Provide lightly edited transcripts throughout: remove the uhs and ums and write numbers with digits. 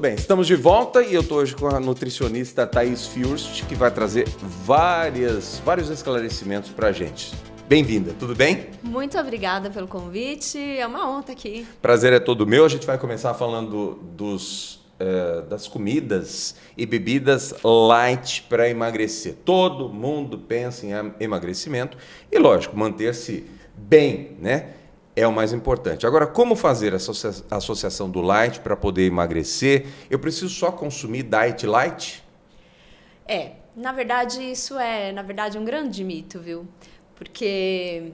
bem, estamos de volta e eu estou hoje com a nutricionista Thaís Fürst, que vai trazer vários esclarecimentos para a gente. Bem-vinda, tudo bem? Muito obrigada pelo convite, é uma honra estar aqui. Prazer é todo meu. A gente vai começar falando das comidas e bebidas light para emagrecer. Todo mundo pensa em emagrecimento e, lógico, manter-se bem, né? É o mais importante. Agora, como fazer essa associação do light para poder emagrecer? Eu preciso só consumir diet light? Na verdade, isso é, um grande mito, viu? Porque,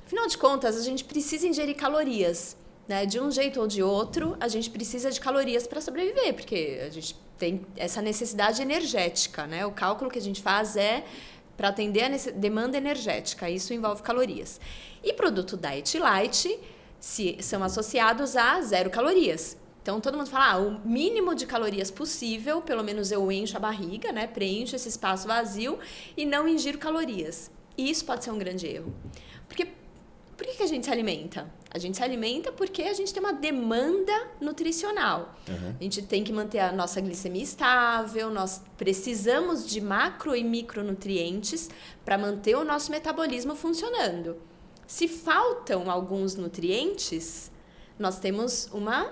afinal de contas, a gente precisa ingerir calorias, né? De um jeito ou de outro, a gente precisa de calorias para sobreviver, porque a gente tem essa necessidade energética, né? O cálculo que a gente faz é para atender a demanda energética, isso envolve calorias. E produto Diet Light são associados a 0 calorias. Então, todo mundo fala, o mínimo de calorias possível, pelo menos eu encho a barriga, né? Preencho esse espaço vazio e não ingiro calorias. E isso pode ser um grande erro. Porque por que a gente se alimenta? A gente se alimenta porque a gente tem uma demanda nutricional. Uhum. A gente tem que manter a nossa glicemia estável, nós precisamos de macro e micronutrientes para manter o nosso metabolismo funcionando. Se faltam alguns nutrientes, nós temos uma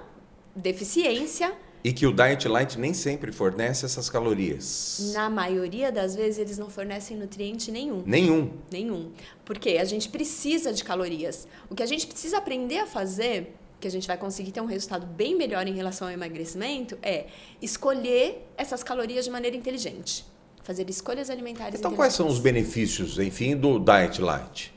deficiência. E que o Diet Light nem sempre fornece essas calorias. Na maioria das vezes, eles não fornecem nutriente nenhum. Nenhum? Porque a gente precisa de calorias. O que a gente precisa aprender a fazer, que a gente vai conseguir ter um resultado bem melhor em relação ao emagrecimento, é escolher essas calorias de maneira inteligente. Fazer escolhas alimentares Então, inteligentes. quais são os benefícios, enfim, do Diet Light?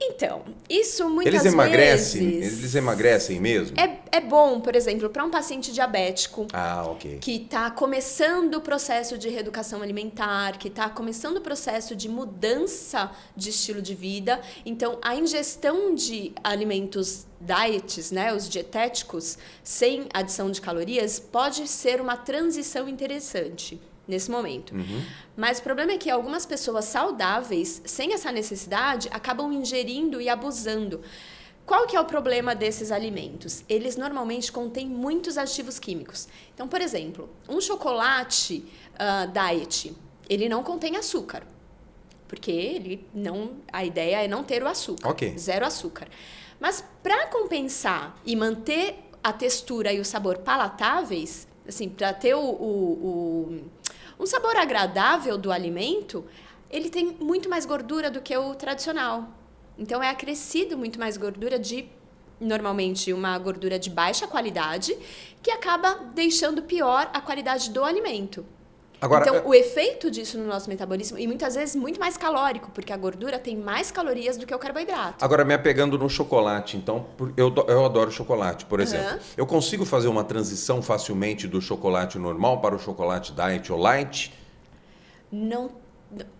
Então, isso muitas vezes... Eles emagrecem mesmo? É bom, por exemplo, para um paciente diabético ok. que está começando o processo de reeducação alimentar, que está começando o processo de mudança de estilo de vida. Então, a ingestão de alimentos diets, né, os dietéticos, sem adição de calorias, pode ser uma transição interessante nesse momento. Uhum. Mas o problema é que algumas pessoas saudáveis, sem essa necessidade, acabam ingerindo e abusando. Qual que é o problema desses alimentos? Eles normalmente contêm muitos aditivos químicos. Então, por exemplo, um chocolate diet, ele não contém açúcar. Porque a ideia é não ter o açúcar. Okay. 0 açúcar. Mas para compensar e manter a textura e o sabor palatáveis, assim, para ter um sabor agradável do alimento, ele tem muito mais gordura do que o tradicional. Então, é acrescido muito mais gordura normalmente, uma gordura de baixa qualidade, que acaba deixando pior a qualidade do alimento. Agora, então, o efeito disso no nosso metabolismo, e muitas vezes muito mais calórico, porque a gordura tem mais calorias do que o carboidrato. Agora, me apegando no chocolate, então, eu adoro chocolate, por exemplo. Uhum. Eu consigo fazer uma transição facilmente do chocolate normal para o chocolate diet ou light? Não.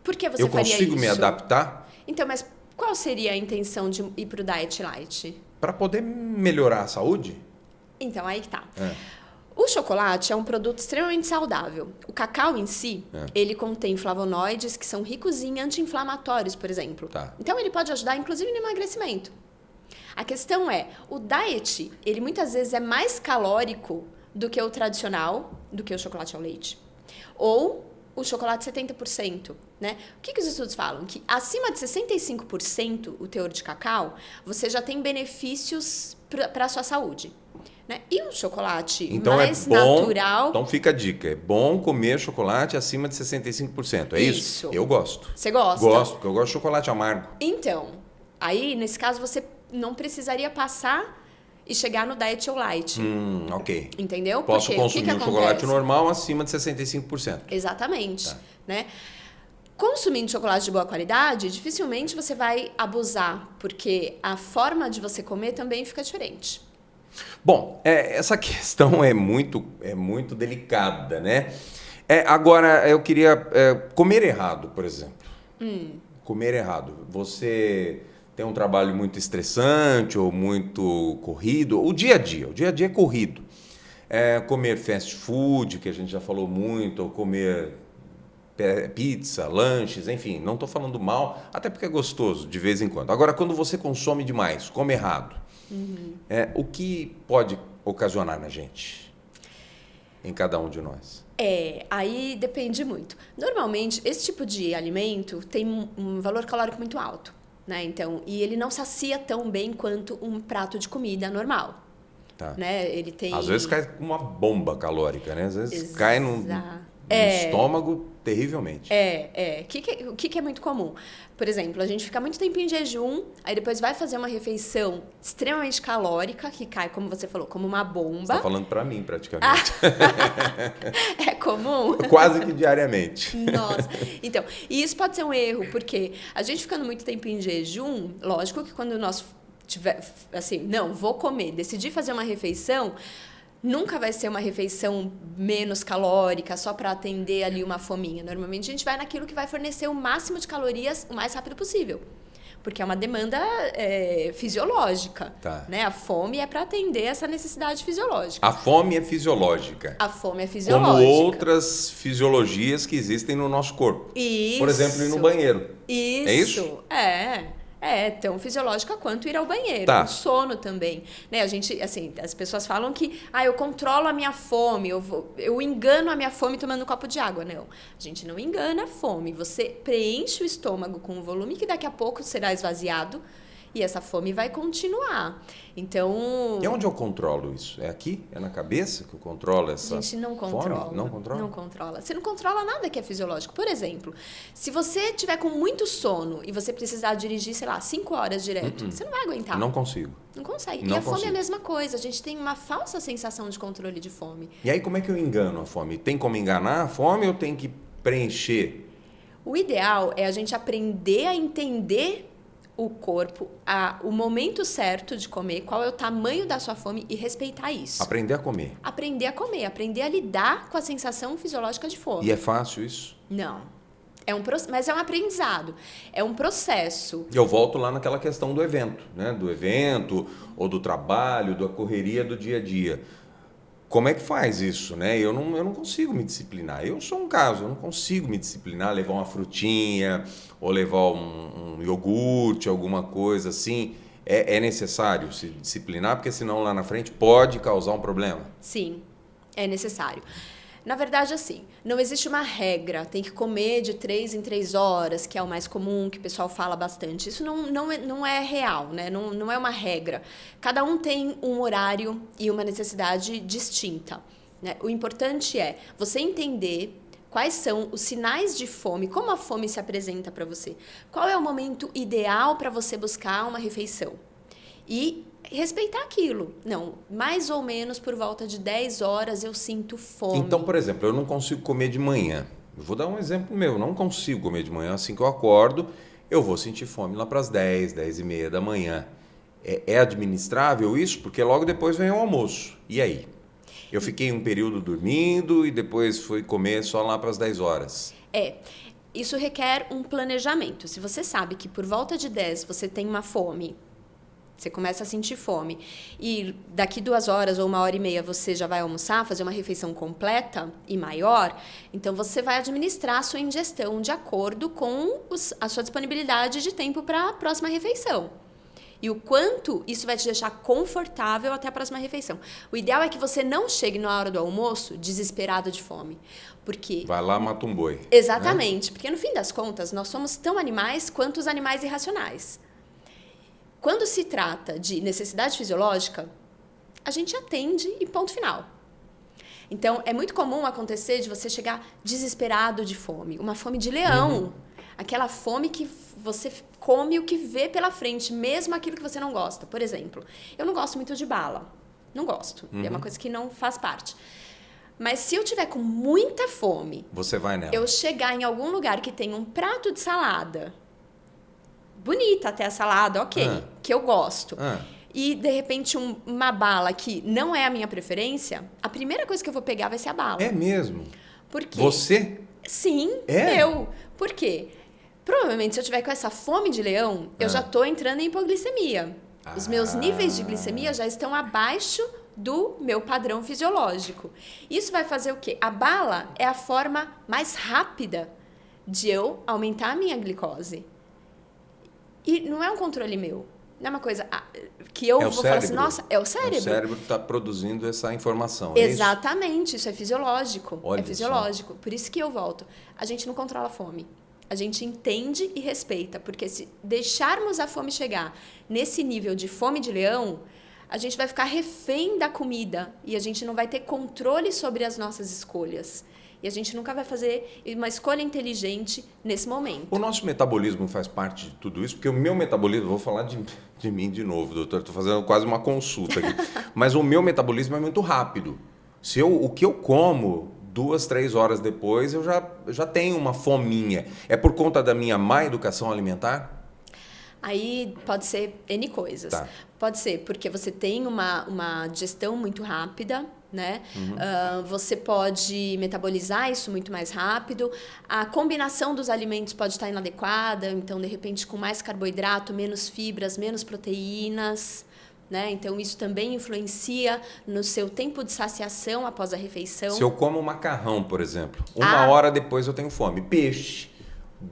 Por que você faria isso? Eu consigo me adaptar? Então, mas qual seria a intenção de ir para o diet light? Para poder melhorar a saúde? Então, aí que tá. O chocolate é um produto extremamente saudável. O cacau em si, ele contém flavonoides que são ricos em anti-inflamatórios, por exemplo. Tá. Então, ele pode ajudar, inclusive, no emagrecimento. A questão é, o diet, ele muitas vezes é mais calórico do que o tradicional, do que o chocolate ao leite. Ou o chocolate 70%, né? O que os estudos falam? Que acima de 65% o teor de cacau, você já tem benefícios para a sua saúde. Né? E o chocolate mais natural... Então fica a dica, é bom comer chocolate acima de 65%, é isso? Eu gosto. Você gosta? Gosto, porque eu gosto de chocolate amargo. Então, aí nesse caso você não precisaria passar e chegar no diet ou light. Ok. Entendeu? Posso consumir um chocolate normal acima de 65%. Exatamente. Tá. Né? Consumindo chocolate de boa qualidade, dificilmente você vai abusar, porque a forma de você comer também fica diferente. Bom, essa questão é muito delicada, né? Agora, eu queria comer errado, por exemplo. Comer errado. Você tem um trabalho muito estressante ou muito corrido. O dia a dia é corrido. Comer fast food, que a gente já falou muito, ou comer pizza, lanches, enfim. Não estou falando mal, até porque é gostoso de vez em quando. Agora, quando você consome demais, come errado, o que pode ocasionar na gente? em cada um de nós? Aí depende muito. Normalmente, esse tipo de alimento tem um valor calórico muito alto, né? Então, e ele não sacia tão bem quanto um prato de comida normal. Tá. Né? Ele tem... Às vezes cai com uma bomba calórica, né? Às vezes cai no estômago terrivelmente. O que é muito comum? Por exemplo, a gente fica muito tempo em jejum, aí depois vai fazer uma refeição extremamente calórica, que cai, como você falou, como uma bomba. Você tá falando pra mim, praticamente. É comum? Quase que diariamente. Nossa. Então, e isso pode ser um erro, porque a gente ficando muito tempo em jejum, lógico que quando nós tiver, assim, não, vou comer, decidi fazer uma refeição, nunca vai ser uma refeição menos calórica, só para atender ali uma fominha. Normalmente a gente vai naquilo que vai fornecer o máximo de calorias o mais rápido possível. Porque é uma demanda fisiológica. Tá. Né? A fome é para atender essa necessidade fisiológica. A fome é fisiológica. A fome é fisiológica. Como outras fisiologias que existem no nosso corpo. Isso. Por exemplo, ir no banheiro. Isso. É isso? É tão fisiológica quanto ir ao banheiro. Tá. O sono também. Né? A gente, assim, as pessoas falam que eu controlo a minha fome, eu engano a minha fome tomando um copo de água. Não, a gente não engana a fome. Você preenche o estômago com um volume que daqui a pouco será esvaziado e essa fome vai continuar. Então... E onde eu controlo isso? É aqui? É na cabeça que eu controlo essa A gente não controla. fome? Não controla? Não controla. Você não controla nada que é fisiológico. Por exemplo, se você tiver com muito sono e você precisar dirigir, sei lá, 5 horas direto, você não vai aguentar. Não consigo. Não consegue. Não e a fome consigo. é a mesma coisa. A gente tem uma falsa sensação de controle de fome. E aí como é que eu engano a fome? Tem como enganar a fome ou tem que preencher? O ideal é a gente aprender a entender o corpo, o momento certo de comer, qual é o tamanho da sua fome e respeitar isso. Aprender a comer. Aprender a comer, aprender a lidar com a sensação fisiológica de fome. E é fácil isso? Não. Mas é um aprendizado. É um processo. Eu volto lá naquela questão do evento, né? Do evento, ou do trabalho, da correria do dia a dia. Como é que faz isso, né? Eu não consigo me disciplinar. Eu sou um caso, eu não consigo me disciplinar, levar uma frutinha ou levar um iogurte, alguma coisa assim. É necessário se disciplinar, porque senão lá na frente pode causar um problema. Sim, é necessário. Na verdade, assim, não existe uma regra, tem que comer de 3 em 3 horas, que é o mais comum, que o pessoal fala bastante. Isso não é real, né? Não é uma regra. Cada um tem um horário e uma necessidade distinta, né? O importante é você entender quais são os sinais de fome, como a fome se apresenta para você. Qual é o momento ideal para você buscar uma refeição? E respeitar aquilo. Não, mais ou menos por volta de 10 horas eu sinto fome. Então, por exemplo, eu não consigo comer de manhã. Eu vou dar um exemplo meu. Eu não consigo comer de manhã. Assim que eu acordo, eu vou sentir fome lá para as 10, 10 e meia da manhã. É administrável isso? Porque logo depois vem o almoço. E aí? Eu fiquei um período dormindo e depois fui comer só lá para as 10 horas. Isso requer um planejamento. Se você sabe que por volta de 10 você tem uma fome, você começa a sentir fome, e daqui 2 horas ou 1h30 você já vai almoçar, fazer uma refeição completa e maior, então você vai administrar a sua ingestão de acordo com a sua disponibilidade de tempo para a próxima refeição. E o quanto isso vai te deixar confortável até a próxima refeição. O ideal é que você não chegue na hora do almoço desesperado de fome. Porque... Vai lá, mata um boi. Exatamente. Né? Porque, no fim das contas, nós somos tão animais quanto os animais irracionais. Quando se trata de necessidade fisiológica, a gente atende e ponto final. Então, é muito comum acontecer de você chegar desesperado de fome. Uma fome de leão. Aquela fome que você come o que vê pela frente, mesmo aquilo que você não gosta. Por exemplo, eu não gosto muito de bala. Não gosto. É uma coisa que não faz parte. Mas se eu tiver com muita fome... Você vai nela. Eu chegar em algum lugar que tem um prato de salada... Bonita até a salada, ok. Que eu gosto. E, de repente, uma bala que não é a minha preferência, a primeira coisa que eu vou pegar vai ser a bala. É mesmo? Por quê? Você? Sim, eu. Por quê? Provavelmente, se eu tiver com essa fome de leão, eu já estou entrando em hipoglicemia. Os meus níveis de glicemia já estão abaixo do meu padrão fisiológico. Isso vai fazer o quê? A bala é a forma mais rápida de eu aumentar a minha glicose. E não é um controle meu. Não é uma coisa que eu vou falar assim, nossa, é o cérebro. É o cérebro que está produzindo essa informação. Exatamente, isso é fisiológico. Olha é fisiológico. Só. Por isso que eu volto. A gente não controla a fome. A gente entende e respeita. Porque se deixarmos a fome chegar nesse nível de fome de leão, a gente vai ficar refém da comida. E a gente não vai ter controle sobre as nossas escolhas. E a gente nunca vai fazer uma escolha inteligente nesse momento. O nosso metabolismo faz parte de tudo isso, porque o meu metabolismo, vou falar de mim de novo, doutor, estou fazendo quase uma consulta aqui, mas o meu metabolismo é muito rápido. O que eu como 2, 3 horas depois, eu já tenho uma fominha. É por conta da minha má educação alimentar? Aí pode ser N coisas. Tá. Pode ser porque você tem uma digestão muito rápida, né? Você pode metabolizar isso muito mais rápido. A combinação dos alimentos pode estar inadequada. Então, de repente, com mais carboidrato, menos fibras, menos proteínas. Né? Então, isso também influencia no seu tempo de saciação após a refeição. Se eu como macarrão, por exemplo, 1 hora depois eu tenho fome. Peixe.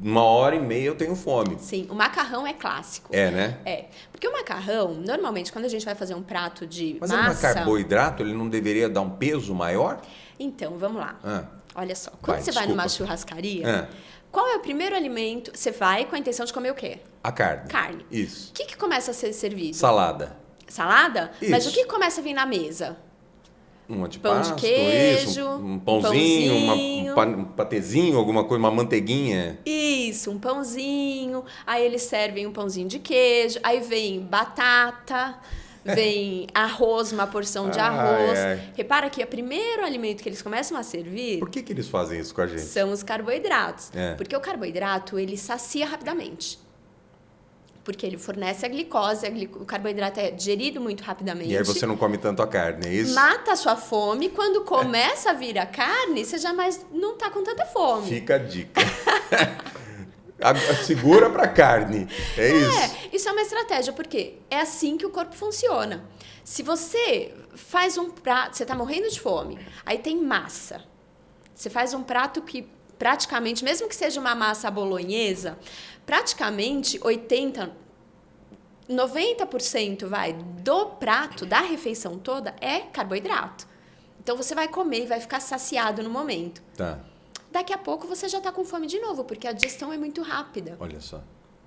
1h30 eu tenho fome. Sim, o macarrão é clássico. É, né? É. Porque o macarrão, normalmente, quando a gente vai fazer um prato de Mas massa... Mas carboidrato, ele não deveria dar um peso maior? Então, vamos lá. Olha só, quando você desculpa. vai numa churrascaria, qual é o primeiro alimento? Você vai com a intenção de comer o quê? A carne. Carne. Isso. O que começa a ser servido? Salada. Salada? Isso. Mas o que começa a vir na mesa? Um de pão de queijo, um pãozinho, um patezinho, alguma coisa, uma manteiguinha. Isso, um pãozinho. Aí eles servem um pãozinho de queijo. Aí vem batata, vem arroz, uma porção de arroz. Repara que o primeiro alimento que eles começam a servir... Por que eles fazem isso com a gente? São os carboidratos. Porque o carboidrato, ele sacia rapidamente. Porque ele fornece a glicose, o carboidrato é digerido muito rapidamente. E aí você não come tanto a carne, é isso? Mata a sua fome. Quando começa a vir a carne, você já mais não está com tanta fome. Fica a dica. Segura para carne, é isso? Isso é uma estratégia, porque é assim que o corpo funciona. Se você faz um prato, você está morrendo de fome, aí tem massa. Você faz um prato que praticamente, mesmo que seja uma massa bolonhesa, praticamente 90% do prato, da refeição toda, é carboidrato. Então, você vai comer e vai ficar saciado no momento. Tá. Daqui a pouco, você já está com fome de novo, porque a digestão é muito rápida. Olha só.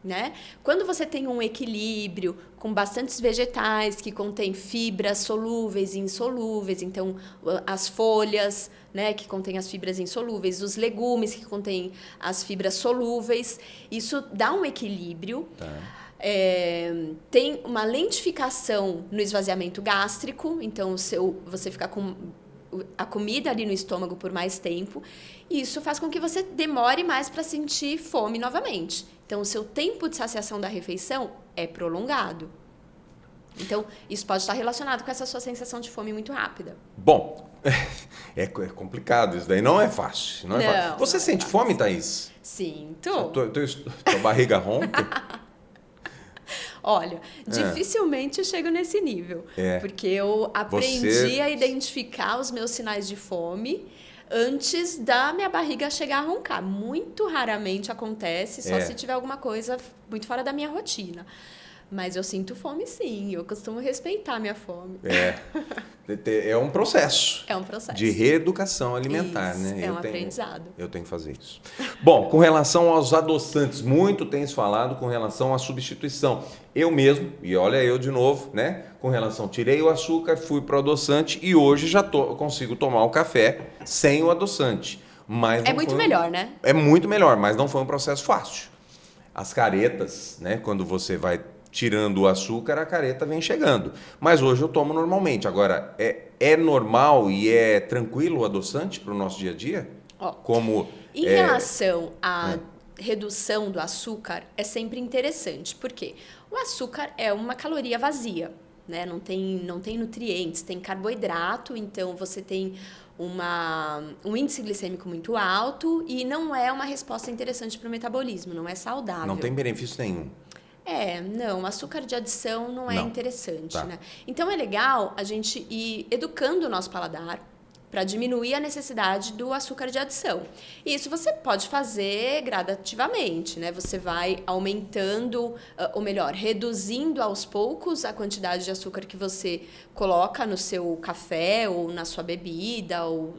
Né? Quando você tem um equilíbrio com bastantes vegetais que contêm fibras solúveis e insolúveis, então as folhas, né, que contêm as fibras insolúveis, os legumes que contêm as fibras solúveis, isso dá um equilíbrio. Tá. Tem uma lentificação no esvaziamento gástrico, então você fica com a comida ali no estômago por mais tempo, e isso faz com que você demore mais para sentir fome novamente. Então, o seu tempo de saciação da refeição é prolongado. Então, isso pode estar relacionado com essa sua sensação de fome muito rápida. Bom, é complicado isso daí, não é fácil. Não é fácil. Você sente fome, Thaís? Sinto. Tua barriga ronca? Olha, dificilmente eu chego nesse nível. Porque eu aprendi a identificar os meus sinais de fome antes da minha barriga chegar a roncar. Muito raramente acontece, só se tiver alguma coisa muito fora da minha rotina. Mas eu sinto fome, sim. Eu costumo respeitar a minha fome. É um processo. É um processo. De reeducação alimentar, isso, né? Aprendizado. Eu tenho que fazer isso. Bom, com relação aos adoçantes, muito tens falado com relação à substituição. Eu mesmo, e olha eu de novo, né? Com relação, tirei o açúcar, fui para o adoçante e hoje já consigo tomar o café sem o adoçante. Mas é muito melhor, né? É muito melhor, mas não foi um processo fácil. As caretas, né? Quando você vai tirando o açúcar, a careta vem chegando. Mas hoje eu tomo normalmente. Agora, é normal e é tranquilo o adoçante para o nosso dia a dia? Em relação à redução do açúcar, é sempre interessante. Por quê? O açúcar é uma caloria vazia, né? Não tem nutrientes, tem carboidrato, então você tem um índice glicêmico muito alto e não é uma resposta interessante para o metabolismo, não é saudável. Não tem benefício nenhum. Não, açúcar de adição não é interessante, né? Então, é legal a gente ir educando o nosso paladar, para diminuir a necessidade do açúcar de adição. E isso você pode fazer gradativamente, né? Você vai aumentando, ou melhor, reduzindo aos poucos a quantidade de açúcar que você coloca no seu café ou na sua bebida ou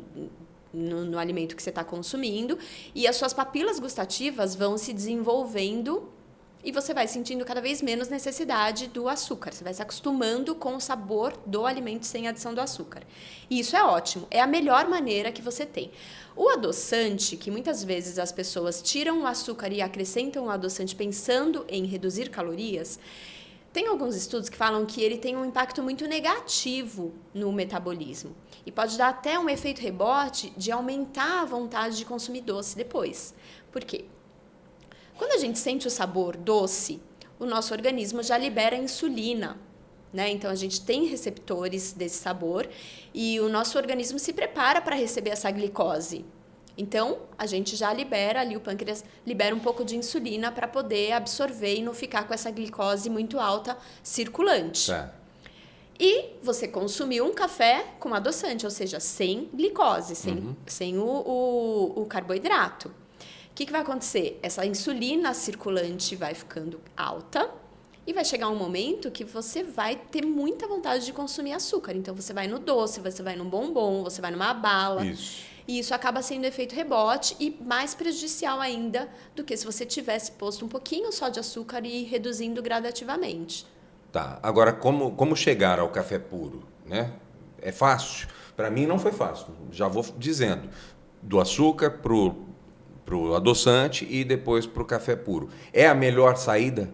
no alimento que você está consumindo, e as suas papilas gustativas vão se desenvolvendo e você vai sentindo cada vez menos necessidade do açúcar. Você vai se acostumando com o sabor do alimento sem adição do açúcar. E isso é ótimo. É a melhor maneira que você tem. O adoçante, que muitas vezes as pessoas tiram o açúcar e acrescentam o adoçante pensando em reduzir calorias, tem alguns estudos que falam que ele tem um impacto muito negativo no metabolismo. E pode dar até um efeito rebote de aumentar a vontade de consumir doce depois. Por quê? Quando a gente sente o sabor doce, o nosso organismo já libera insulina, né? Então, a gente tem receptores desse sabor e o nosso organismo se prepara para receber essa glicose. Então, a gente já libera ali, o pâncreas libera um pouco de insulina para poder absorver e não ficar com essa glicose muito alta circulante. E você consumiu um café com adoçante, ou seja, sem glicose, sem o carboidrato. O que vai acontecer? Essa insulina circulante vai ficando alta e vai chegar um momento que você vai ter muita vontade de consumir açúcar. Então, você vai no doce, você vai no bombom, você vai numa bala. Isso. E isso acaba sendo efeito rebote e mais prejudicial ainda do que se você tivesse posto um pouquinho só de açúcar e reduzindo gradativamente. Tá. Agora, como chegar ao café puro, né? É fácil? Para mim não foi fácil. Já vou dizendo. Do açúcar pro adoçante e depois pro café puro. É a melhor saída?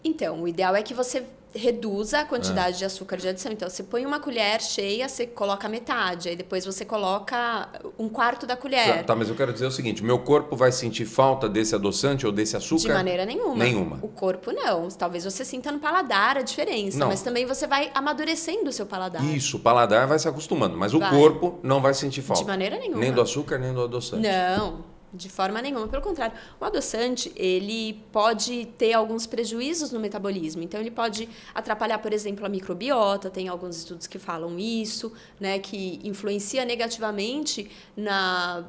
Então, o ideal é que você reduza a quantidade de açúcar de adição. Então, você põe uma colher cheia, você coloca metade, aí depois você coloca um quarto da colher. Tá, mas eu quero dizer o seguinte, meu corpo vai sentir falta desse adoçante ou desse açúcar? De maneira nenhuma. Nenhuma. O corpo não. Talvez você sinta no paladar a diferença, mas também você vai amadurecendo o seu paladar. Isso, o paladar vai se acostumando, mas o corpo não vai sentir falta. De maneira nenhuma. Nem do açúcar, nem do adoçante. Não. De forma nenhuma, pelo contrário. O adoçante, ele pode ter alguns prejuízos no metabolismo. Então, ele pode atrapalhar, por exemplo, a microbiota. Tem alguns estudos que falam isso, né? Que influencia negativamente na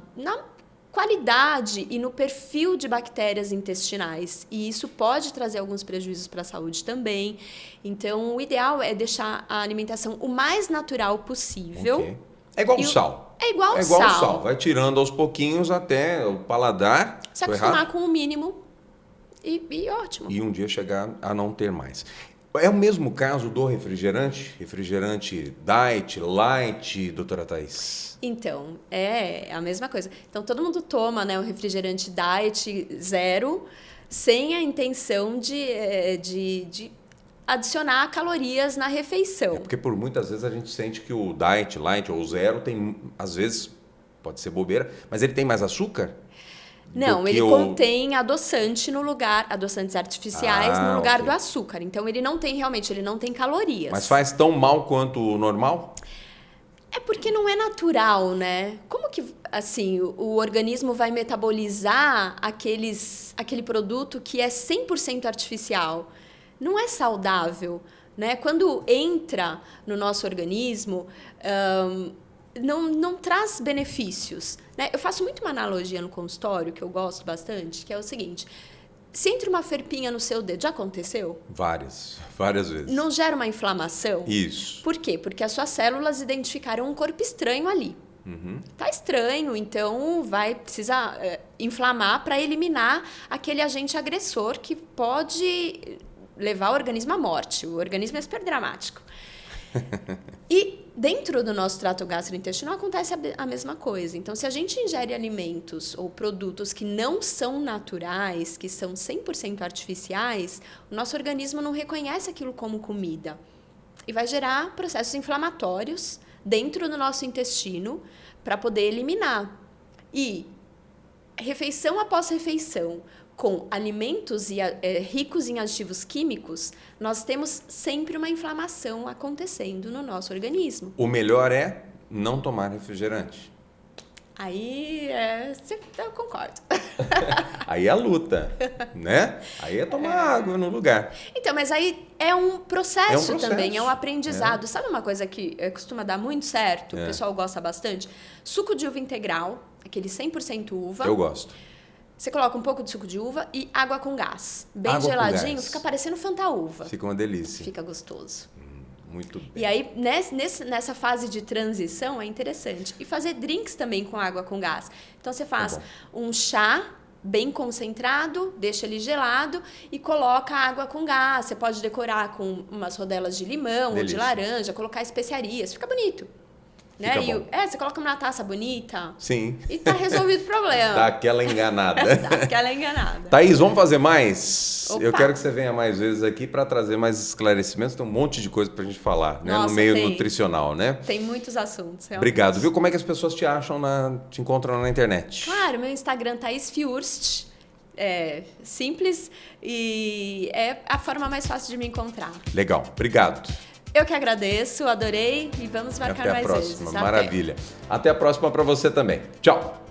qualidade e no perfil de bactérias intestinais. E isso pode trazer alguns prejuízos para a saúde também. Então, o ideal é deixar a alimentação o mais natural possível. Okay. É igual o sal. É igual o sal. Vai tirando aos pouquinhos até o paladar se acostumar com o mínimo e ótimo. E um dia chegar a não ter mais. É o mesmo caso do refrigerante? Refrigerante diet, light, doutora Thaís? Então, é a mesma coisa. Então, todo mundo toma, né, o refrigerante diet zero sem a intenção de adicionar calorias na refeição. É porque por muitas vezes a gente sente que o diet, light ou zero tem, às vezes, pode ser bobeira, mas ele tem mais açúcar? Não, ele contém adoçante no lugar, adoçantes artificiais no lugar do açúcar. Então ele não tem calorias. Mas faz tão mal quanto o normal? É porque não é natural, né? Como que, assim, o organismo vai metabolizar aquele produto que é 100% artificial? Não é saudável, né? Quando entra no nosso organismo, não traz benefícios, né? Eu faço muito uma analogia no consultório, que eu gosto bastante, que é o seguinte: se entra uma ferpinha no seu dedo, já aconteceu? Várias vezes. Não gera uma inflamação? Isso. Por quê? Porque as suas células identificaram um corpo estranho ali. Tá estranho, então vai precisar inflamar para eliminar aquele agente agressor que pode levar o organismo à morte. O organismo é super dramático. E dentro do nosso trato gastrointestinal acontece a mesma coisa. Então, se a gente ingere alimentos ou produtos que não são naturais, que são 100% artificiais, o nosso organismo não reconhece aquilo como comida. E vai gerar processos inflamatórios dentro do nosso intestino para poder eliminar. E refeição após refeição, com alimentos ricos em aditivos químicos, nós temos sempre uma inflamação acontecendo no nosso organismo. O melhor é não tomar refrigerante. Aí, eu concordo. Aí é a luta, né? Aí é tomar água no lugar. Então, mas aí é um processo, também, é um É. aprendizado. Sabe uma coisa que costuma dar muito certo, o pessoal gosta bastante? Suco de uva integral, aquele 100% uva. Eu gosto. Você coloca um pouco de suco de uva e água com gás. Bem Água com geladinho, gás. fica parecendo Fanta-uva. Fica uma delícia. Fica gostoso. Muito bem. E aí, nessa fase de transição, é interessante. E fazer drinks também com água com gás. Então, você faz um chá bem concentrado, deixa ele gelado e coloca água com gás. Você pode decorar com umas rodelas de limão ou de laranja, colocar especiarias. Fica bonito. Né? Fica bom. Você coloca numa taça bonita. Sim. E tá resolvido o problema. Dá aquela enganada. Dá aquela enganada. Thaís, vamos fazer mais? Opa. Eu quero que você venha mais vezes aqui para trazer mais esclarecimentos. Tem um monte de coisa para a gente falar, né? Nossa, no meio tem. nutricional, né? Tem muitos assuntos, realmente. Obrigado. Viu como é que as pessoas te acham, te encontram na internet? Claro, meu Instagram, Thaís Fiurst. É simples e é a forma mais fácil de me encontrar. Legal. Obrigado. Eu que agradeço, adorei e vamos marcar Até a mais próxima. vezes. Maravilha. Até a próxima para você também. Tchau.